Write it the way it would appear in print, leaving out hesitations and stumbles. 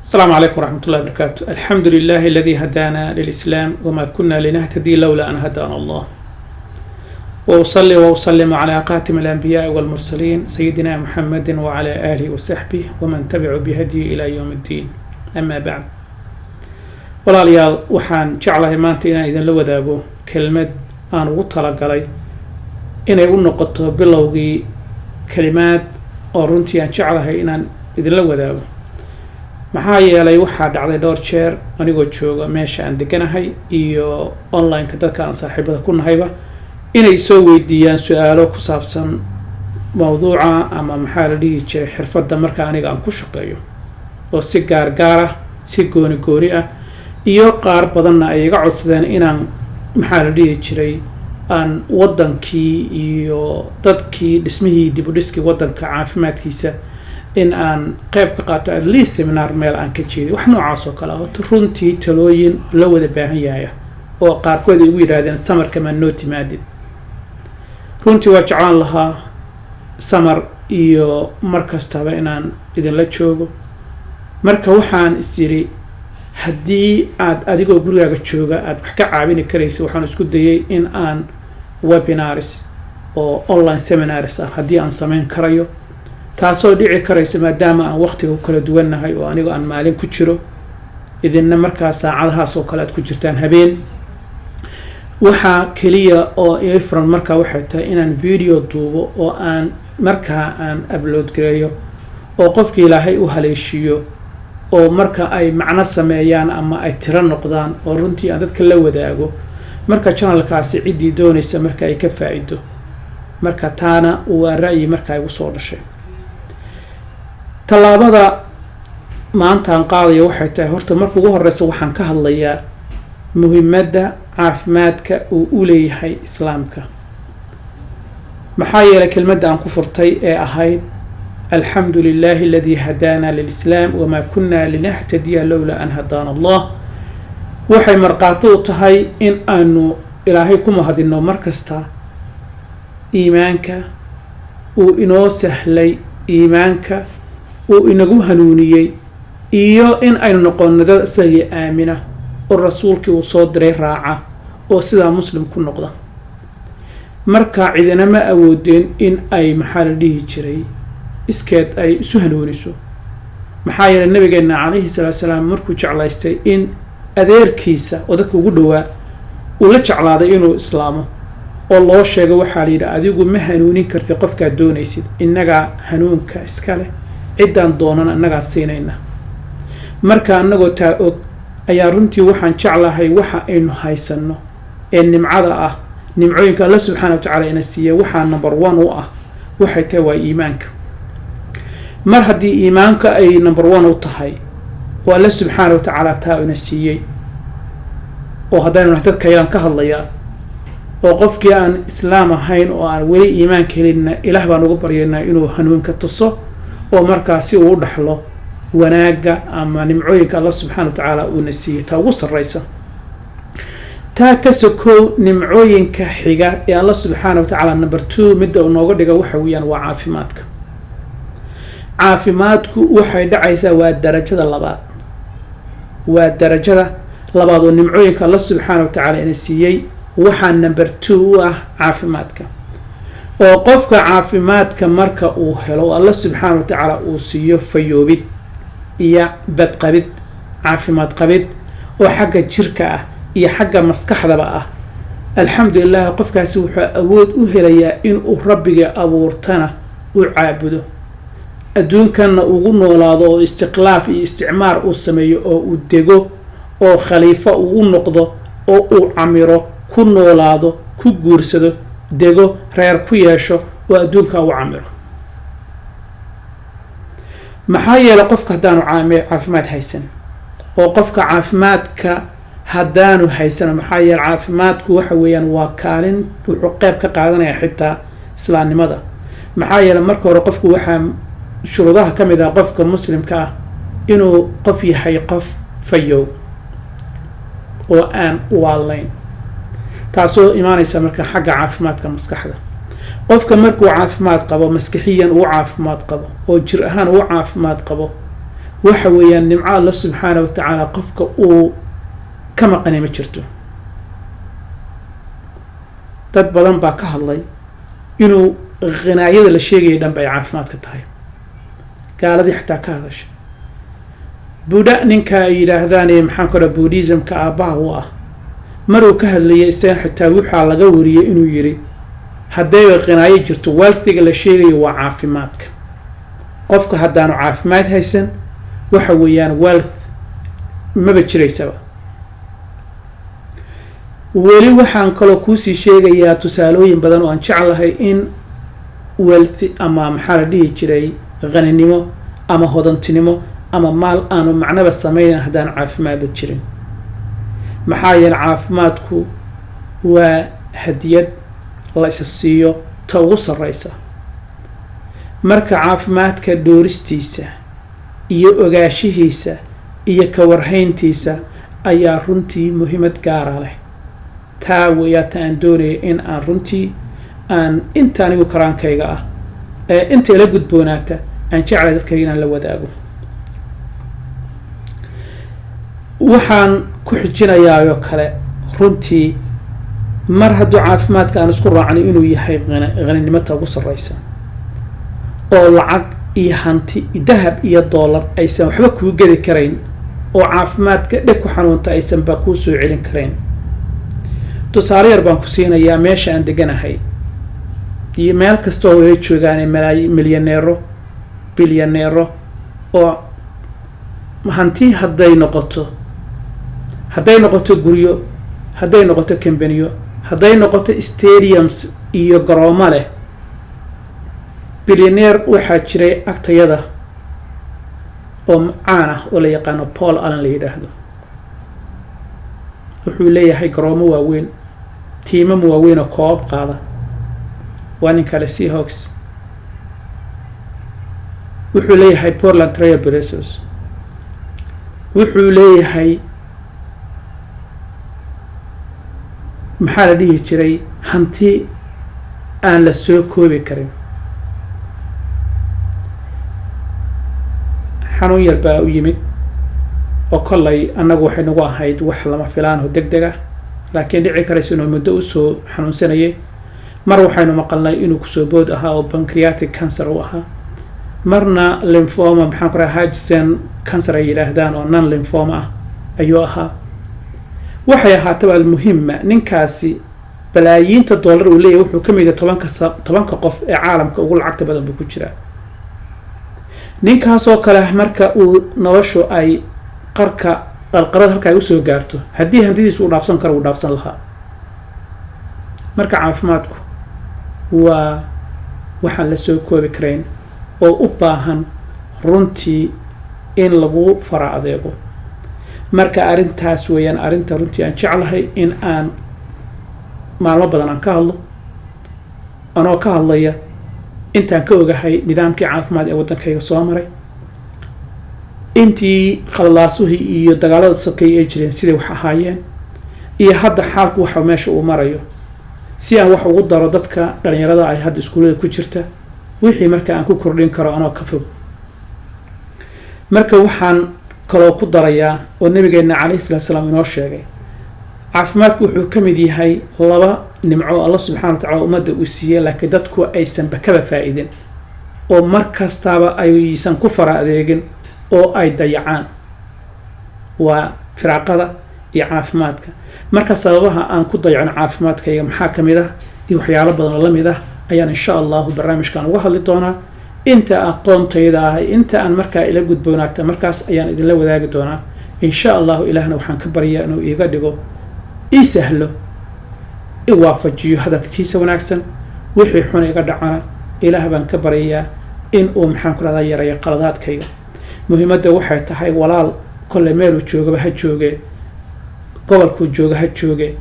السلام عليكم ورحمة الله وبركاته. الحمد لله الذي هدانا للإسلام وما كنا لنهتدي لولا أن هدانا الله. وأصلي وأسلم على خاتم الأنبياء والمرسلين سيدنا محمد وعلى آله وصحبه ومن تبع بهدي إلى يوم الدين. أما بعد. walaalyaal waxaan jeclahay maanta inaan idin la wadaago kelmad aan ugu talagalay inay u noqoto bilowgii kalimaad oo runtii aan jeclahay inaan idinla wadaago. maxaa yeelay waxaa dhacday dhowr jeer anigoo jooga meesha aan deganahay iyo online-ka dadka aan saaxiibada ku nahayba inay soo weydiiyaan su-aalo ku saabsan mawduuca ama maxaa la dhihi jiray xirfadda marka aniga aan ku shaqeeyo oo si gaar ah si gooni ah iyo qaar badanna ay iga codsadeen inaan maxaa la dhihi jiray aan wadankii iyo dadkii dhismihii dib u dhiskii wadanka caafimaadkiisa in aan qayb ka qaato at least seminar meel aan ka jeeday wax noocaas oo kale ah runtii talooyin la wada baahan yahay oo qaarkood ay ugu yiraahdeen samarka ma noo timaadid. runtii waa jeclaan lahaa samar iyo markastaba inaan idinla joogo marka waxaan isiri haddii aad adigoo gurigaaga jooga aad wax ka caawini karaysa waxaan isku dayay in aan webinars oo online seminars ah haddii aan samayn karayo taasoo dhici karaysa maadaama aan waqtiga u kala duwannahay oo anigu aan maalin ku jiro idinna markaa saacadahaas oo kale aad ku jirtaan habeen. waxaa keliya oo ifran markaa waxay tahay inaan video duubo oo aan markaa aan upload gareeyo oo qofkii ilaahay u haleeshiyo oo marka ay macno sameeyaan ama ay tiro noqdaan oo runtii aan dadka la wadaago marka channelkaasi ciddii doonaysa marka ay ka faa'iido marka taana waa ra'yi marka ay ugu soo dhashay. tallaabada maanta aan qaadayo waxay tahay horta marka ugu horeysa waxaan ka hadlayaa muhiimadda caafimaadka uu u leeyahay islaamka. maxaa yeelay kelmadda aan ku furtay ee ahayd الحمد لله الذي هدانا للإسلام وما كنا لنهتدي لولا أن هدانا الله. waxay marqaato u tahay in aanu ilaahay ku mahadino markasta iimaanka uu inoo sahlay iimaanka uu inagu hanuuniyey iyo in aynu noqono dad isagii aamina oo rasuulkii uu soo diray raaca oo sidaa muslim ku noqda. marka cidina ma awoodeen in ay maxaa la dhihi jiray iskeed ay isu hanuuniso. maxaa yeelay nabigeena calayhi salaatu salaam markuu jeclaystay in adeerkiisa oo dadka ugu dhowaa uu la jeclaaday inuu islaamo oo loo sheego waxaa la yidhi adigu ma hanuunin kartid qofkaad doonaysid innagaa hanuunka iska leh ciddaan doonana innagaa siinayna. marka annagoo taa og ayaa runtii waxaan jeclahay waxa aynu haysanno ee nimcada ah nimcooyinka alla subxaana wa tacaala ina siiya waxaa number 1 u ah waxay tahay waa iimaanka. mar haddii iimaanka ay number 1 u tahay oo alla subxaana wa tacaala taa ina siiyey oo haddaynu dadka ayaan ka hadlayaa oo qofkii aan islaam ahayn oo aan weli iimaanka helinna ilaah baan ugu baryaynaa inuu hanuunka tuso oo markaasi uu u dhaxlo wanaagga ama nimcooyinka alla subxaana wa tacaala uuna siiyey taa ugu sarraysa. taa ka sokow nimcooyinka xiga ee alla subxaana wa tacaala number 2 midda uu nooga dhiga waxa weeyaan waa caafimaadka. caafimaadku waxay dhacaysaa waa darajada labaad oo nimcooyinka alla subxaana wa tacaala ina siiyey waxaa number 2 u ah caafimaadka. oo qofka caafimaadka marka uu helo alla subxaana wa tacaala uu siiyo fayoobid iyo badqabid caafimaad qabid oo xagga jirka ah iyo xagga maskaxdaba ah alxamdulilah qofkaasi wuxuu awood u helayaa inuu rabbiga abuurtana u caabudo adduunkanna ugu noolaado oo istiqlaaf iyo isticmaar uu sameeyo oo uu dego oo khaliifo uu u noqdo oo uu camiro ku noolaado ku guursado dego reer ku yeesho oo adduunka u camiro. maxaa yeelay qofka haddaanu caafimaad haysan oo qofka caafimaadka haddaanu haysan maxaa yeelay caafimaadku waxa weeyaan waa kaalin wuxuu qayb ka qaadanaya xitaa islaamnimada. maxaa yeelay marka hore qofku waxaa shuruudaha ka mid ah qofka muslimka ah inuu qof yahay qof fayow oo aan waalayn taasoo imaanaysa marka xagga caafimaadka maskaxda. qofka markuu caafimaad qabo maskaxiyan uu caafimaad qabo oo jir ahaan uu caafimaad qabo waxa weeyaan nimco alla subxaana wa tacaala qofka uu ka maqanay ma jirto. dad badan baa ka hadlay inuu khinaayada la sheegaya dhanba ay caafimaadka tahay. gaaladii xataa ka hadasha buddha ninka ay yidhaahdaan maxaan ku dhaha buddhismka aabbaha u ah maruu ka hadlayay isaga xitaa waxaa laga wariyay inuu yidhi haddayba qinaayo jirto wealthiga la sheegayo waa caafimaadka. qofka haddaanu caafimaad haysan waxa weeyaan wealth maba jiraysaba. weli waxaan kaloo kuusii sheegayaa tusaalooyin badan oo aan jeclahay in wealthi ama maxaa la dhihi jiray qaninimo ama hodantinimo ama maal aanu macnaba sameynan haddaan caafimaadba jirin. maxaa yeele caafimaadku waa hadiyad la isa siiyo ta ugu sarreysa. marka caafimaadka dhooristiisa iyo ogaashihiisa iyo ka warhayntiisa ayaa runtii muhiimad gaara leh. taa weeyaata aan doonaya in aan runtii aan inta anigu karaankayga ah inta ila gudboonaata aan jeclay dadkayga inaan la wadaago. waxaan ku xijinayaa oo kale runtii mar hadduu caafimaadka aan isku raacnay inuu yahay qaninimada ugu sarreysa oo lacag iyo hanti dahab iyo dollar aysan waxba kuu gedi karayn oo caafimaadka dheg ku xanuunta aysan baa kuu soo celin karayn. tusaale yar baan ku siinayaa meesha aan deganahay iyo meel kasta oo ay joogaan milyaneero bilyaneero oo hanti hadday noqoto guryo, hadday noqoto kambaniyo, hadday noqoto stadiums iyo garoomo leh. bilyaneer waxaa jiray agtayada oo caan ah oo la yaqaano Paul Allen la yidhaahdo. wuxuu leeyahay garoomo waaweyn, tiimam waaweyn oo koob qaada. waa nin kale Seahawks. wuxuu leeyahay Portland Trail Blazers. wuxuu leeyahay maxaa la dhihi jiray hanti aan la soo koobi karin. xanuun yar baa u yimid oo kollay annagu waxay nagu ahayd wax lama filaan oo deg deg ah, laakiin dhici karaysa inuu muddo usoo xanuunsanayay. mar waxaynu maqalnay inuu kusoo bood ahaa oo pancreatic cancer u ahaa, marna lymphoma maxaan ku rahaa Hodgkin cancer ay yidhaahdaan oo non lymphoma ah ayuu ahaa. waxay ahaataba almuhima ninkaasi balaayiinta dollar uu leeyahay wuxuu ka mid yahay tobanka qof ee caalamka ugu lacagta badan buu ku jiraa. ninkaasoo kale marka uu noloshu ay qalqarad halka ay usoo gaarto haddii hantidiisu uu dhaafsan karo uu dhaafsan lahaa. marka caafimaadku waa waxaan la soo koobi karayn oo u baahan runtii in lagu fara adeego. marka arrintaas weeyaan arrinta runtii aan jeclahay in aan maalmo badan aan ka hadlo anoo ka hadlaya intaan ka ogahay nidaamkii caafimaad ee waddankayga soo maray, intii khalaasuhii iyo dagaalada sokeeye ay jireen siday wax ahaayeen, iyo hadda xaalku waxa meesha uu marayo, si aan wax ugu daro dadka dhalinyarada ay hadda iskuullada ku jirta wixii marka aan ku kordhin karo anoo ka fog. marka waxaan kaloo ku darayaa oo nabigeena calayhi salaatu salaam inoo sheegay caafimaadku wuxuu ka mid yahay laba nimco Allah subxaanahu wa tacaala ummadda uu siiyey laakiin dadku aysan kaba faa'iidin oo mar kastaba aysan ku fara adeegin oo ay dayacaan. waa firaaqada iyo caafimaadka. marka sababaha aan ku dayacno caafimaadkayga maxaa ka mid ah iyo waxyaalo badan oo la mid ah ayaan insha allahu barnaamijkan uga hadli doonaa. inta aqoontayda ah inta aan markaa ila gudboonaata markaas ayaan idinla wadaagi doonaa insha allahu. ilaahna waxaan ka baryaa inuu iiga dhigo ii sahlo i waafajiyo hadalkiisa wanaagsan. wixii xun iga dhacana ilaah baan ka baryayaa in uu maxaan ku rahdaa yareeyo qaladaadkayga. muhiimadda waxay tahay walaal kolle meeluu joogaba ha jooge, gobolkuu jooga ha jooge,